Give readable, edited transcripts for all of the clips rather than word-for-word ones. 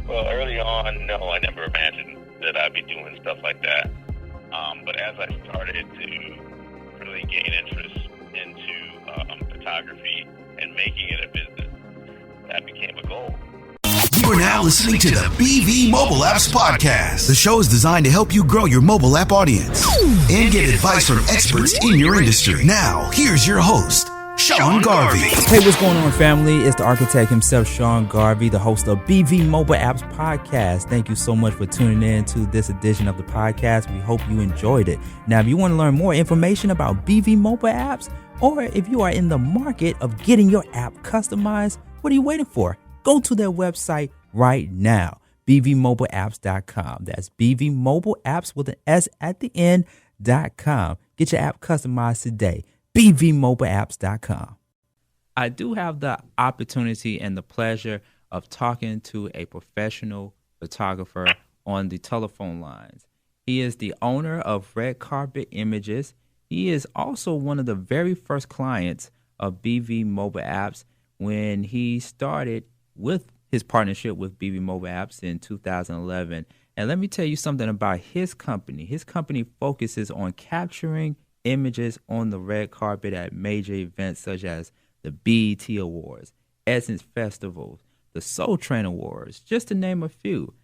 Well, early on, no, I never imagined that I'd be doing stuff like that. But as I started to really gain interest into photography and making it a business, that became a goal. You are now listening to the BV Mobile Apps Podcast. The show is designed to help you grow your mobile app audience and get advice from experts in your industry. Now, here's your host, Sean Garvey. Hey, what's going on, family? It's the architect himself, Sean Garvey, the host of BV Mobile Apps Podcast. Thank you so much for tuning in to this edition of the podcast. We hope you enjoyed it. Now, if you want to learn more information about BV Mobile Apps, or if you are in the market of getting your app customized, what are you waiting for? Go to their website right now, bvmobileapps.com. That's bvmobileapps with an S at the end.com. Get your app customized today, bvmobileapps.com. I do have the opportunity and the pleasure of talking to a professional photographer on the telephone lines. He is the owner of Red Carpet Images. He is also one of the very first clients of BV Mobile Apps when he started with his partnership with BV Mobile Apps in 2011. And let me tell you something about his company. His company focuses on capturing images on the red carpet at major events such as the BET Awards, Essence Festivals, the Soul Train Awards, just to name a few.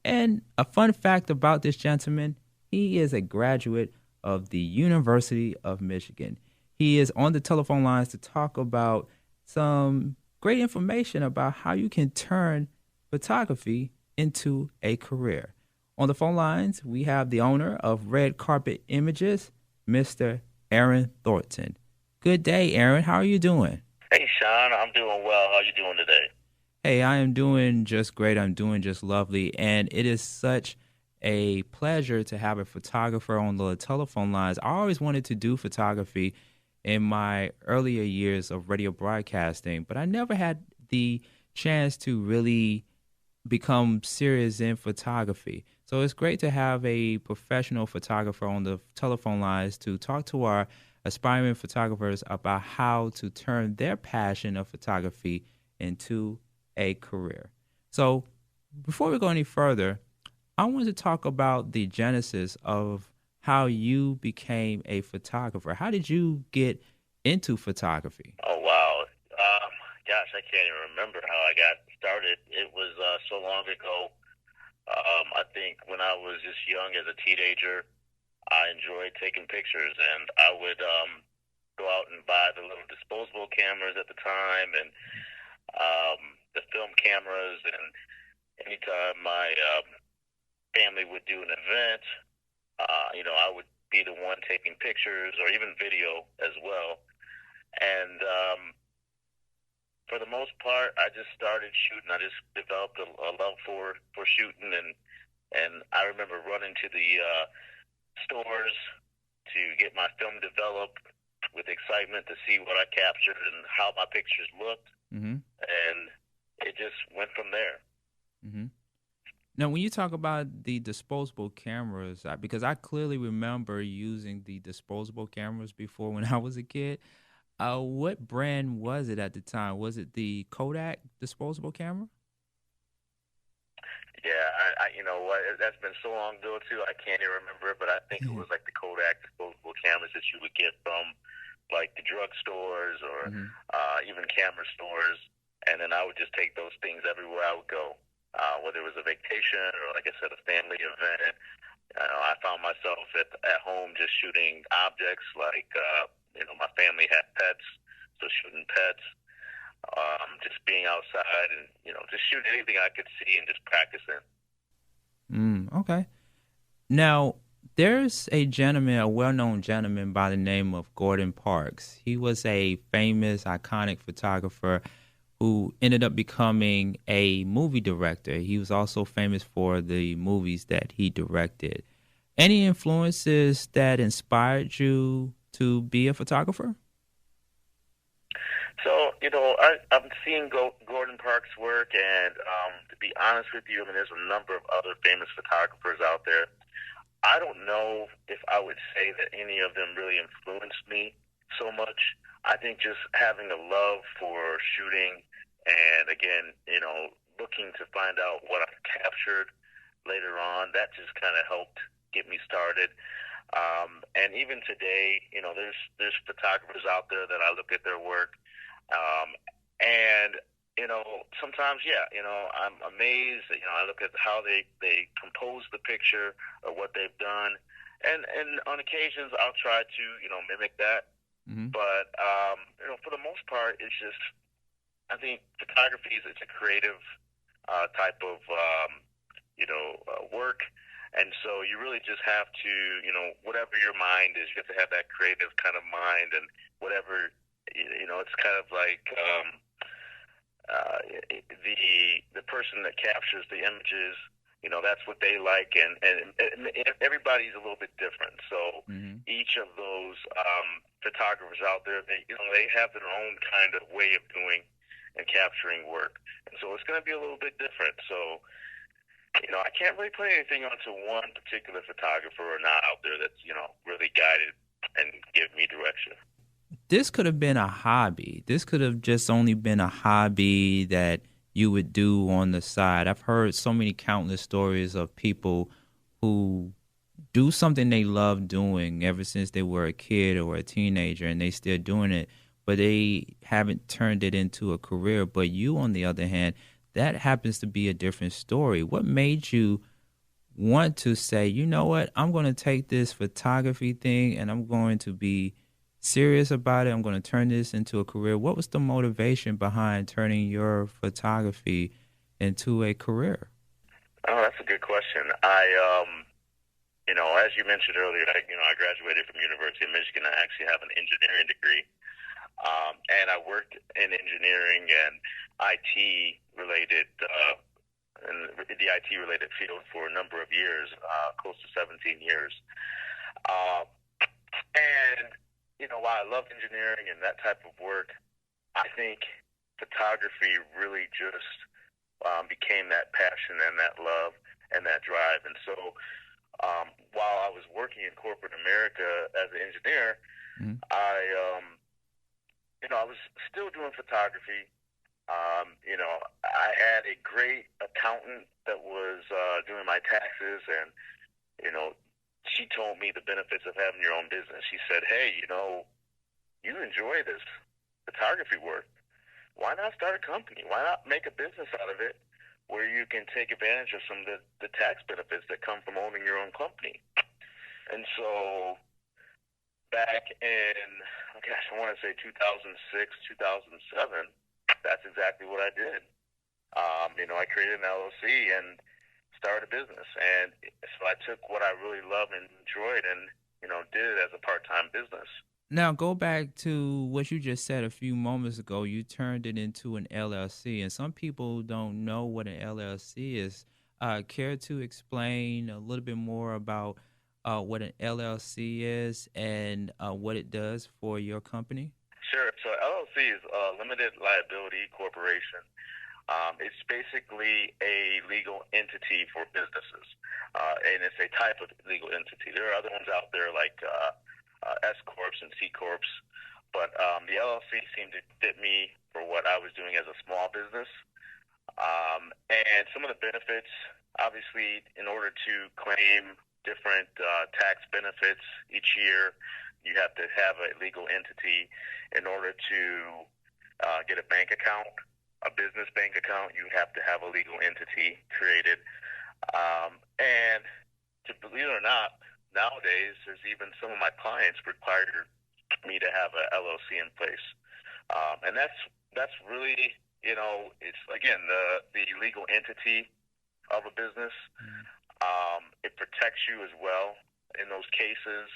And a fun fact about this gentleman, he is a graduate of the University of Michigan. He is on the telephone lines to talk about some great information about how you can turn photography into a career. On the phone lines, we have the owner of Red Carpet Images, Mr. Aaron Thornton. Good day, Aaron. How are you doing? Hey, Sean, I'm doing well. How are you doing today? Hey, I am doing just great. I'm doing just lovely. And it is such a pleasure to have a photographer on the telephone lines. I always wanted to do photography in my earlier years of radio broadcasting, but I never had the chance to really become serious in photography. So it's great to have a professional photographer on the telephone lines to talk to our aspiring photographers about how to turn their passion of photography into a career. So before we go any further, I want to talk about the genesis of how you became a photographer. How did you get into photography? Oh, wow. Gosh, I can't even remember how I got started. It was so long ago. I think when I was just young as a teenager, I enjoyed taking pictures, and I would go out and buy the little disposable cameras at the time and the film cameras. And anytime my family would do an event, I would be the one taking pictures or even video as well. And for the most part, I just started shooting. I just developed a love for shooting, and I remember running to the stores to get my film developed with excitement to see what I captured and how my pictures looked. Mm-hmm. And it just went from there. Mm-hmm. Now, when you talk about the disposable cameras, because I clearly remember using the disposable cameras before when I was a kid, what brand was it at the time? Was it the Kodak disposable camera? Yeah, you know what? That's been so long ago, too, I can't even remember it, but I think it was like the Kodak disposable cameras that you would get from, like, the drugstores or even camera stores, and then I would just take those things everywhere I would go. Whether it was a vacation or, like I said, a family event, I found myself at home just shooting objects like, my family had pets, so shooting pets, just being outside and, just shooting anything I could see and just practicing. Okay. Now, there's a well-known gentleman by the name of Gordon Parks. He was a famous, iconic photographer who ended up becoming a movie director. He was also famous for the movies that he directed. Any influences that inspired you to be a photographer? So, I'm seeing Gordon Parks' work, and to be honest with you, there's a number of other famous photographers out there. I don't know if I would say that any of them really influenced me so much. I think just having a love for shooting and, again, looking to find out what I've captured later on. That just kind of helped get me started. And even today, there's photographers out there that I look at their work, and sometimes, I'm amazed. I look at how they compose the picture or what they've done, and on occasions I'll try to mimic that. Mm-hmm. But for the most part, it's just, I think photography is a creative type of work. And so you really just have to, whatever your mind is, you have to have that creative kind of mind, and whatever, it's kind of like the person that captures the images, that's what they like, and everybody's a little bit different. So each of those photographers out there, they have their own kind of way of doing and capturing work, and so it's going to be a little bit different. So I can't really put anything onto one particular photographer or not out there that's, really guided and give me direction. This could have been a hobby. This could have just only been a hobby that you would do on the side. I've heard so many countless stories of people who do something they love doing ever since they were a kid or a teenager, and they still doing it, but they haven't turned it into a career. But you, on the other hand, that happens to be a different story. What made you want to say, you know what, I'm going to take this photography thing and I'm going to be serious about it. I'm going to turn this into a career. What was the motivation behind turning your photography into a career? Oh, that's a good question. As you mentioned earlier, I graduated from University of Michigan. I actually have an engineering degree. And I worked in engineering and IT-related, in the IT-related field for a number of years, close to 17 years. And, while I love engineering and that type of work, I think photography really just became that passion and that love and that drive. And so while I was working in corporate America as an engineer, I was still doing photography. I had a great accountant that was doing my taxes, and, she told me the benefits of having your own business. She said, hey, you enjoy this photography work. Why not start a company? Why not make a business out of it where you can take advantage of some of the tax benefits that come from owning your own company? And so back in, I want to say 2006, 2007, that's exactly what I did. I created an LLC and started a business. And so I took what I really loved and enjoyed and, did it as a part-time business. Now, go back to what you just said a few moments ago. You turned it into an LLC, and some people don't know what an LLC is. Care to explain a little bit more about what an LLC is and what it does for your company? Sure. So LLC is a limited liability corporation. It's basically a legal entity for businesses, and it's a type of legal entity. There are other ones out there like S Corps and C Corps, but the LLC seemed to fit me for what I was doing as a small business. And some of the benefits, obviously, in order to claim different tax benefits each year, you have to have a legal entity. In order to get a bank account, a business bank account, you have to have a legal entity created. And to believe it or not, nowadays there's even some of my clients require me to have a LLC in place. And that's really, it's again the legal entity of a business. It protects you as well. In those cases,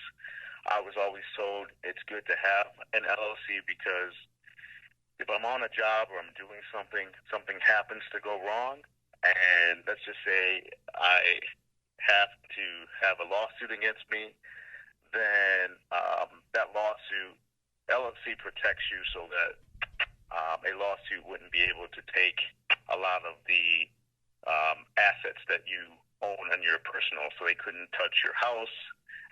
I was always told it's good to have an LLC because if I'm on a job or I'm doing something happens to go wrong, and let's just say I have to have a lawsuit against me, then that lawsuit, LLC protects you so that a lawsuit wouldn't be able to take a lot of the assets that you own on your personal, so they couldn't touch your house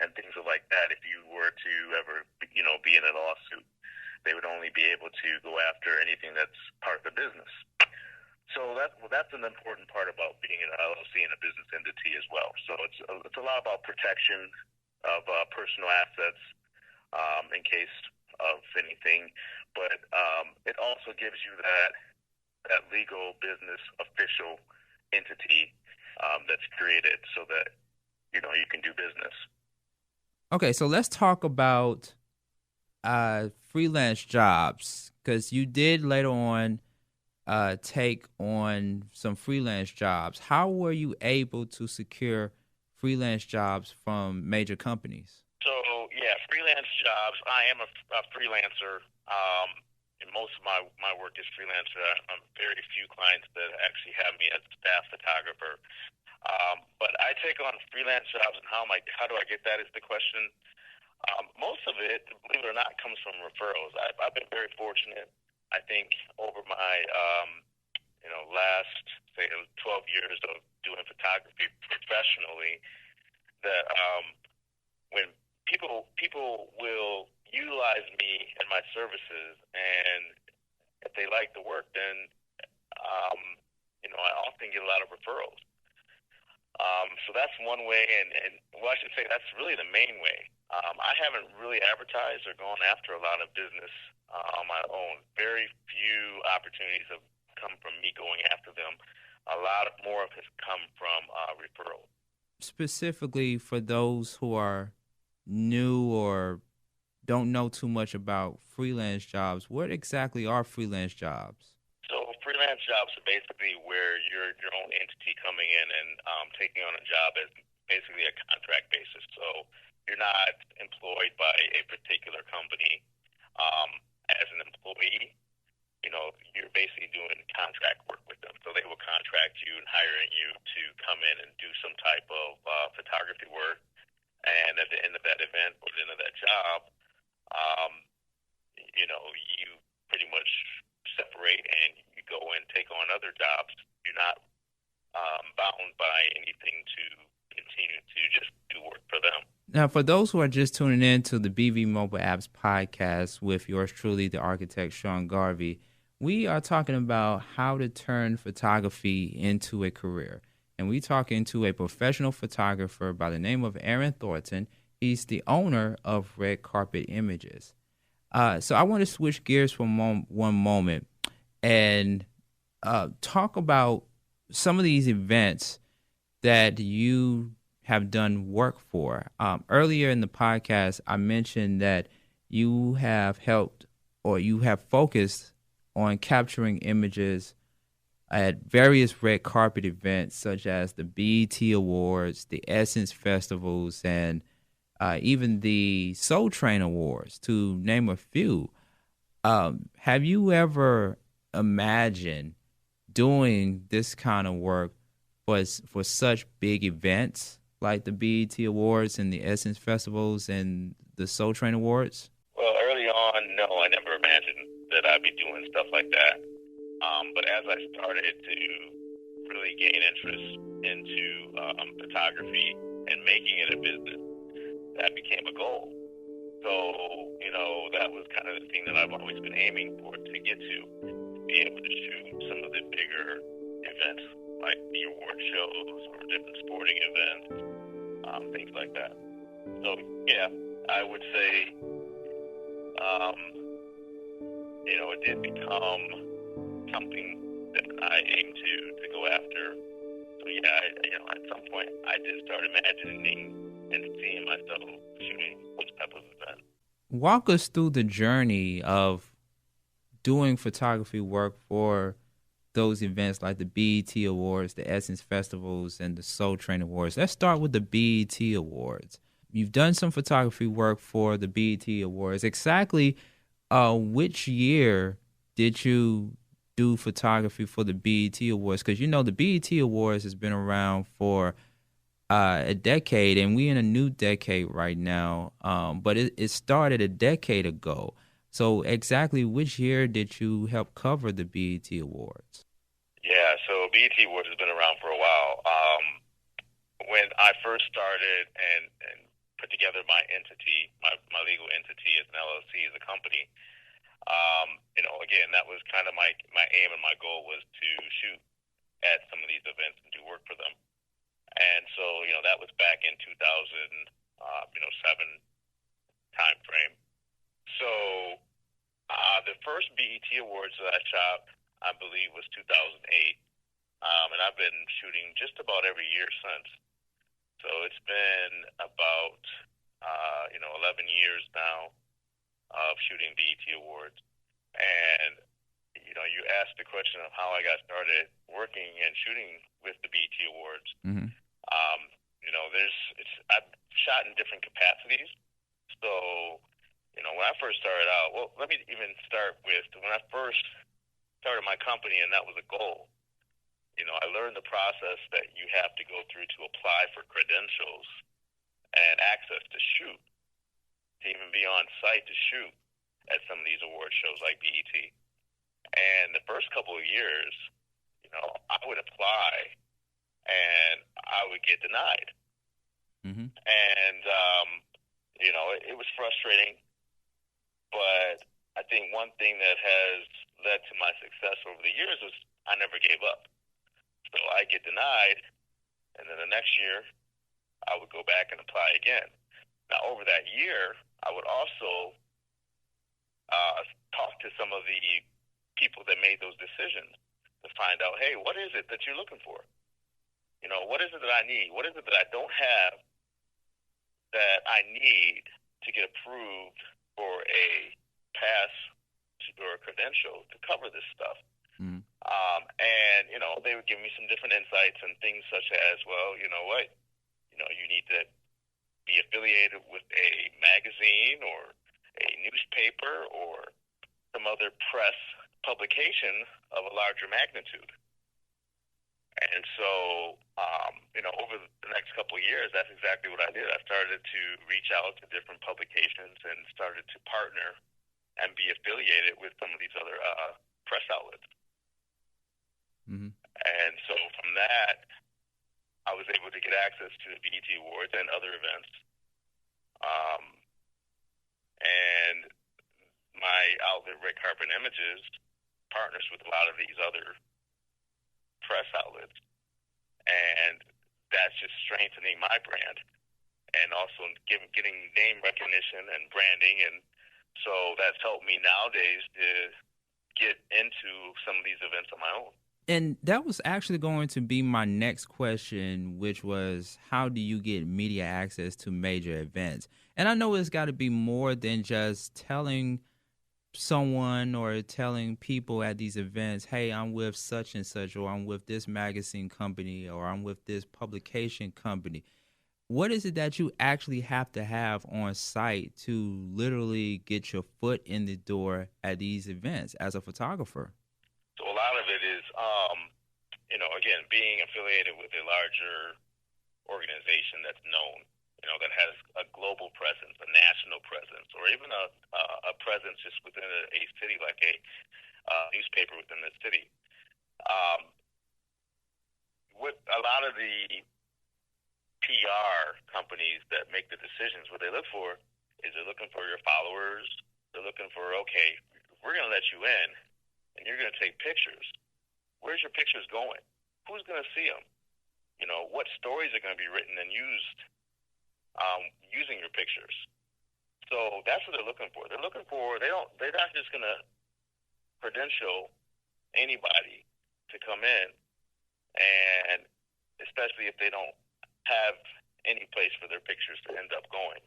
and things like that if you were to ever, be in a lawsuit. They would only be able to go after anything that's part of the business. So that's an important part about being an LLC and a business entity as well. So it's a lot about protection of personal assets in case of anything, but it also gives you that legal business official entity that's created so that you can do business. Okay, so let's talk about freelance jobs, because you did later on take on some freelance jobs. How were you able to secure freelance jobs from major companies? So, yeah, freelance jobs. I am a freelancer, and most of my work is freelancer. I'm very few clients that actually have me as a staff photographer. But I take on freelance jobs, and how do I get that is the question. Most of it, believe it or not, comes from referrals. I've been very fortunate. I think over my last say 12 years of doing photography professionally, that when people will utilize me and my services, and if they like the work, then I often get a lot of referrals. So that's one way, and well, I should say that's really the main way. I haven't really advertised or gone after a lot of business on my own. Very few opportunities have come from me going after them. A lot more has come from referrals. Specifically for those who are new or don't know too much about freelance jobs, what exactly are freelance jobs? So freelance jobs are basically where you're your own entity coming in and taking on a job as basically a contract basis. So you're not employed by a particular company as an employee. You're basically doing contract work with them. So they will contract you and hiring you to come in and do some type of photography work. And at the end of that event or the end of that job, you pretty much separate and you go and take on other jobs. You're not bound by anything to continue to just do work for them. Now, for those who are just tuning in to the BV Mobile Apps podcast with yours truly, the architect Sean Garvey, we are talking about how to turn photography into a career. And we talking to a professional photographer by the name of Aaron Thornton. He's the owner of Red Carpet Images. So I want to switch gears for one moment and talk about some of these events that you have done work for. Earlier in the podcast, I mentioned that you have helped or you have focused on capturing images at various red carpet events such as the BET Awards, the Essence Festivals, and even the Soul Train Awards, to name a few. Have you ever imagined doing this kind of work for such big events like the BET Awards and the Essence Festivals and the Soul Train Awards? Well, early on, no, I never imagined that I'd be doing stuff like that. But as I started to really gain interest into photography and making it a business, that became a goal. So, that was kind of the thing that I've always been aiming for to get to be able to shoot some of the bigger events like the award shows or different sporting events, things like that. So, yeah, I would say, it did become something that I aim to go after. So, yeah, at some point I did start imagining and seeing myself shooting those type of events. Walk us through the journey of doing photography work for those events like the BET Awards, the Essence Festivals, and the Soul Train Awards. Let's start with the BET Awards. You've done some photography work for the BET Awards. Exactly which year did you do photography for the BET Awards? Because, the BET Awards has been around for a decade, and we're in a new decade right now. But it started a decade ago. So exactly which year did you help cover the BET Awards? Yeah, so BET Awards has been around for a while. When I first started and put together my entity, my legal entity as an LLC, as a company, Again, that was kind of my aim and my goal was to shoot at some of these events and do work for them. And so, that was back in 2007 time frame. So the first BET Awards that I shot, I believe, was 2008. And I've been shooting just about every year since. So it's been about, 11 years now of shooting BET Awards. And, you asked the question of how I got started working and shooting with the BET Awards. Mm-hmm. I've shot in different capacities. So, when I first started out, well, let me even start with when I first started my company, and that was a goal. I learned the process that you have to go through to apply for credentials and access to shoot, to even be on site to shoot at some of these award shows like BET. And the first couple of years, I would apply and I would get denied. Mm-hmm. And, it was frustrating, but I think one thing that has led to my success over the years is I never gave up. So I get denied, and then the next year, I would go back and apply again. Now, over that year, I would also talk to some of the people that made those decisions to find out, hey, what is it that you're looking for? What is it that I need? What is it that I don't have that I need to get approved for a pass or a credential to cover this stuff? Mm-hmm. And, they would give me some different insights and things such as, well, you know what, you need to be affiliated with a magazine or a newspaper or some other press publication of a larger magnitude. And so, over the next couple of years, that's exactly what I did. I started to reach out to different publications and started to partner and be affiliated with some of these other press outlets. Mm-hmm. And so from that, I was able to get access to the BET Awards and other events. And my outlet, Red Carpet Images, partners with a lot of these other press outlets. And that's just strengthening my brand and also getting name recognition and branding. And so that's helped me nowadays to get into some of these events on my own. And that was actually going to be my next question, which was, how do you get media access to major events? And I know it's got to be more than just telling someone or telling people at these events, hey, I'm with such and such, or I'm with this magazine company, or I'm with this publication company. What is it that you actually have to have on site to literally get your foot in the door at these events as a photographer? So a lot of it is, again, being affiliated with a larger organization that's known, that has a global presence, a national presence, or even a presence just within a city, like a newspaper within the city. With a lot of the PR companies that make the decisions, what they look for is they're looking for your followers. They're looking for, okay, we're going to let you in, and you're going to take pictures. Where's your pictures going? Who's going to see them? What stories are going to be written and used using your pictures? So that's what they're looking for. They're not just going to credential anybody to come in, and especially if they don't have any place for their pictures to end up going.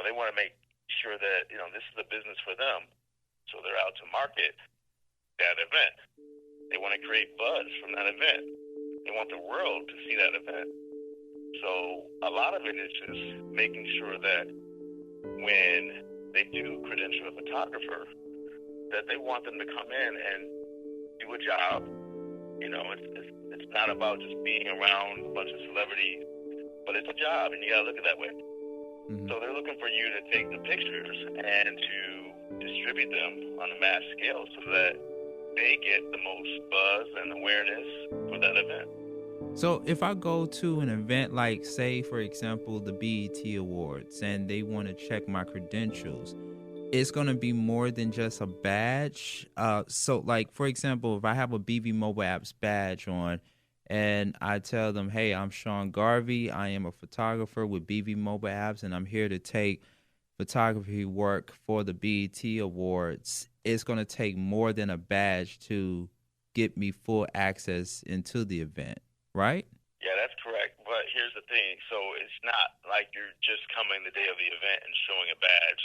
They want to make sure that, this is a business for them. So they're out to market that event. They want to create buzz from that event. They want the world to see that event. So a lot of it is just making sure that when they do credential a photographer, that they want them to come in and do a job. It's not about just being around a bunch of celebrities, but it's a job, and you got to look at it that way. Mm-hmm. So they're looking for you to take the pictures and to distribute them on a mass scale so that they get the most buzz and awareness for that event. So if I go to an event like, say, for example, the BET Awards, and they want to check my credentials, it's going to be more than just a badge. So, like, for example, if I have a BV Mobile Apps badge on and I tell them, hey, I'm Sean Garvey, I am a photographer with BV Mobile Apps, and I'm here to take photography work for the BET Awards, it's going to take more than a badge to get me full access into the event, right? Yeah, that's correct. But here's the thing. So it's not like you're just coming the day of the event and showing a badge.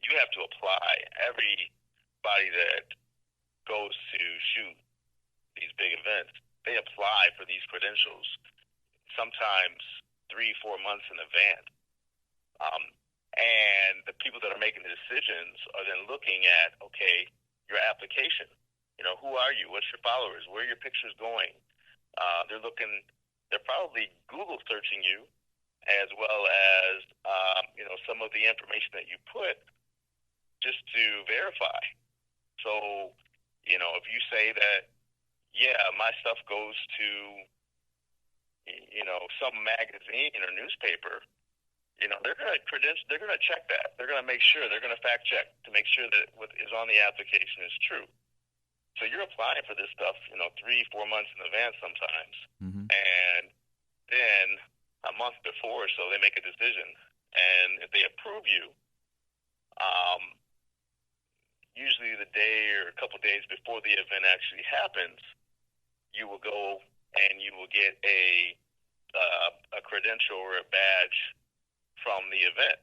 You have to apply. Everybody that goes to shoot these big events, they apply for these credentials sometimes 3-4 months in advance. And the people that are making the decisions are then looking at, okay, your application. You know, who are you? What's your followers? Where are your pictures going? They're probably Google searching you, as well as, some of the information that you put just to verify. So, if you say that, yeah, my stuff goes to, some magazine or newspaper, they're going to check that. They're going to make sure, they're going to fact check to make sure that what is on the application is true. So you're applying for this stuff, 3-4 months in advance sometimes. Mm-hmm. And then a month before, so they make a decision. And if they approve you, usually the day or a couple days before the event actually happens, you will go and you will get a credential or a badge from the event.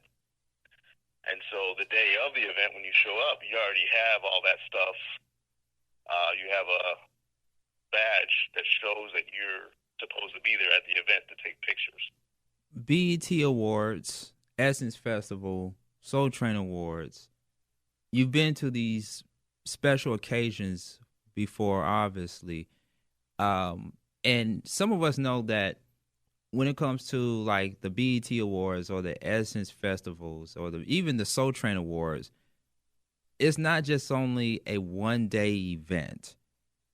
And so the day of the event, when you show up, you already have all that stuff. You have a badge that shows that you're supposed to be there at the event to take pictures. BET Awards, Essence Festival, Soul Train Awards. You've been to these special occasions before, obviously. And some of us know that when it comes to like the BET Awards or the Essence Festivals or even the Soul Train Awards, it's not just only a one-day event.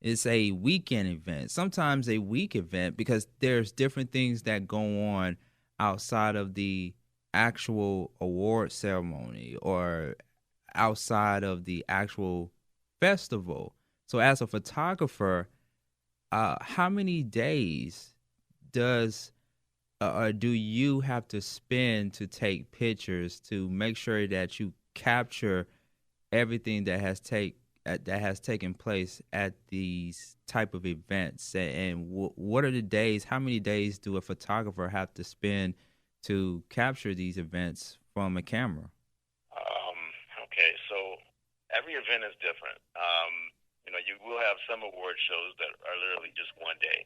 It's a weekend event, sometimes a week event, because there's different things that go on outside of the actual award ceremony or outside of the actual festival. So as a photographer, how many days do you have to spend to take pictures to make sure that you capture everything that has taken place at these type of events? And what are the days? How many days do a photographer have to spend to capture these events from a camera? Okay, so every event is different. You will have some award shows that are literally just one day.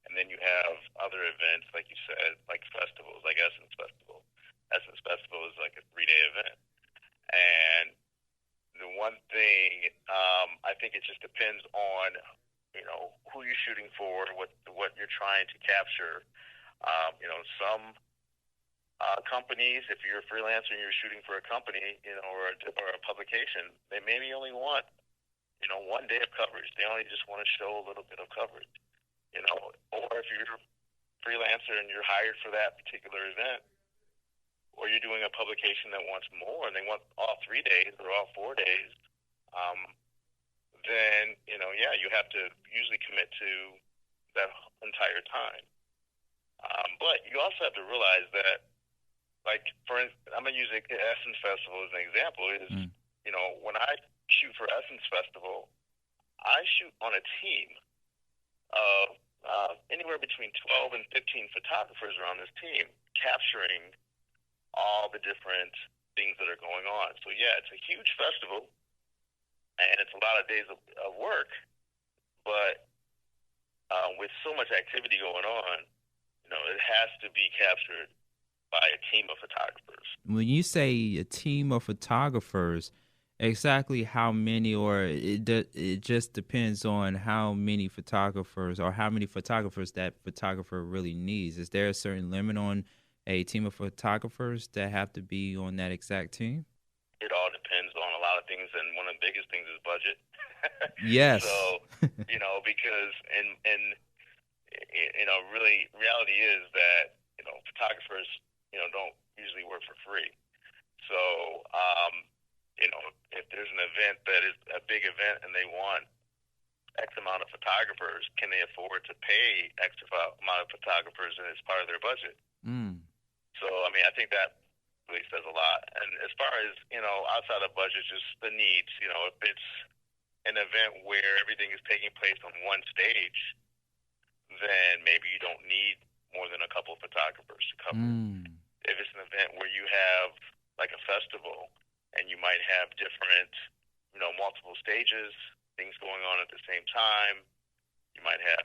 And then you have other events, like you said, like festivals, like Essence Festival. Essence Festival is like a 3-day event. And the one thing, I think it just depends on, who you're shooting for, what you're trying to capture. Some companies, if you're a freelancer and you're shooting for a company, or a publication, they maybe only want, 1 day of coverage. They only just want to show a little bit of coverage, or if you're a freelancer and you're hired for that particular event, or you're doing a publication that wants more and they want all 3 days or all 4 days, then, you have to usually commit to that entire time. But you also have to realize that, like, for instance, I'm going to use Essence Festival as an example, when I shoot for Essence Festival, I shoot on a team of anywhere between 12 and 15 photographers are on this team, capturing all the different things that are going on. So yeah, it's a huge festival, and it's a lot of days of work, but with so much activity going on, it has to be captured by a team of photographers. When you say a team of photographers, exactly how many, or it just depends on how many photographers or how many photographers that photographer really needs? Is there a certain limit on a team of photographers that have to be on that exact team? It all depends on a lot of things, and one of the biggest things is budget. Yes. So, because really, reality is that, photographers, don't usually work for free. So, event that is a big event and they want X amount of photographers, can they afford to pay X amount of photographers, and it's part of their budget? So, I mean, I think that really says a lot. And as far as, outside of budget, just the needs, if it's an event where everything is taking place on one stage, then maybe you don't need more than a couple of photographers to cover. If it's an event where you have, like a festival, and you might have different, multiple stages, things going on at the same time. You might have,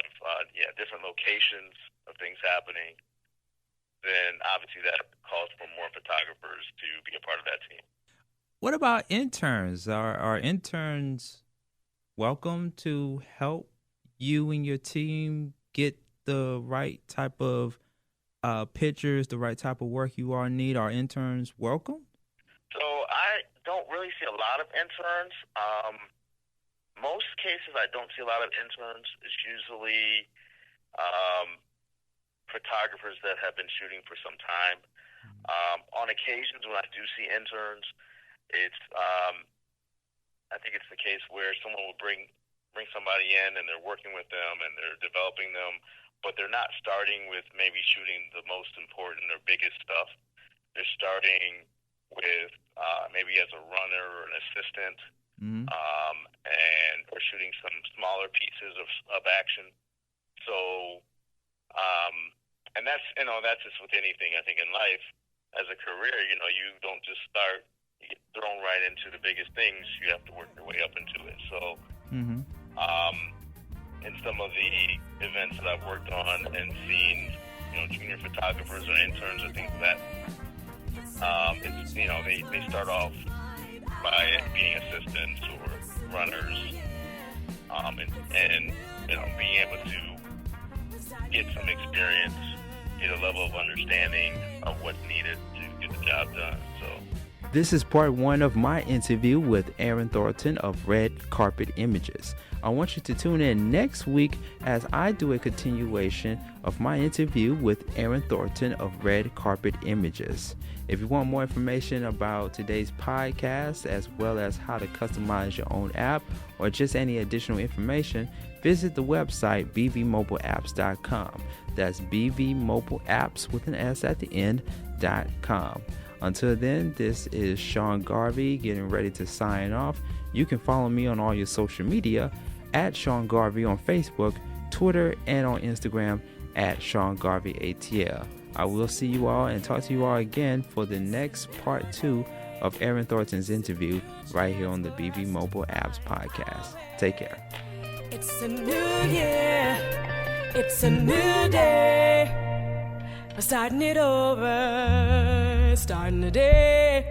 different locations of things happening. Then obviously that calls for more photographers to be a part of that team. What about interns? Are interns welcome to help you and your team get the right type of pictures, the right type of work you all need? Are interns welcome? So I don't really see a lot of interns. Most cases, I don't see a lot of interns. It's usually photographers that have been shooting for some time. On occasions, when I do see interns, it's I think it's the case where someone will bring somebody in and they're working with them and they're developing them, but they're not starting with maybe shooting the most important or biggest stuff. They're starting with maybe as a runner or an assistant. And we're shooting some smaller pieces of action. So, and that's just with anything, I think, in life. As a career, you don't just start, you get thrown right into the biggest things. You have to work your way up into it. So, in some of the events that I've worked on and seen, junior photographers or interns or things like that, it's, they start off by being assistants or runners, and being able to get some experience, get a level of understanding of what's needed to get the job done. So this is part 1 of my interview with Aaron Thornton of Red Carpet Images. I want you to tune in next week as I do a continuation of my interview with Aaron Thornton of Red Carpet Images. If you want more information about today's podcast, as well as how to customize your own app or just any additional information, visit the website bvmobileapps.com. That's bvmobileapps with an S at the end.com. Until then, this is Sean Garvey getting ready to sign off. You can follow me on all your social media at Sean Garvey on Facebook, Twitter, and on Instagram at Sean Garvey ATL. I will see you all and talk to you all again for the next part 2 of Aaron Thornton's interview right here on the BV Mobile Apps Podcast. Take care. It's a new year. It's a new day. We're starting it over. Starting the day.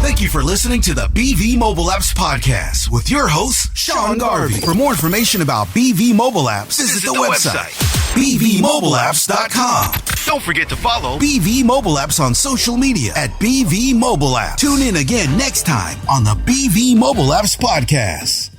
Thank you for listening to the BV Mobile Apps Podcast with your host, Sean Garvey. For more information about BV Mobile Apps, visit the website, bvmobileapps.com. Don't forget to follow BV Mobile Apps on social media at BV Mobile Apps. Tune in again next time on the BV Mobile Apps Podcast.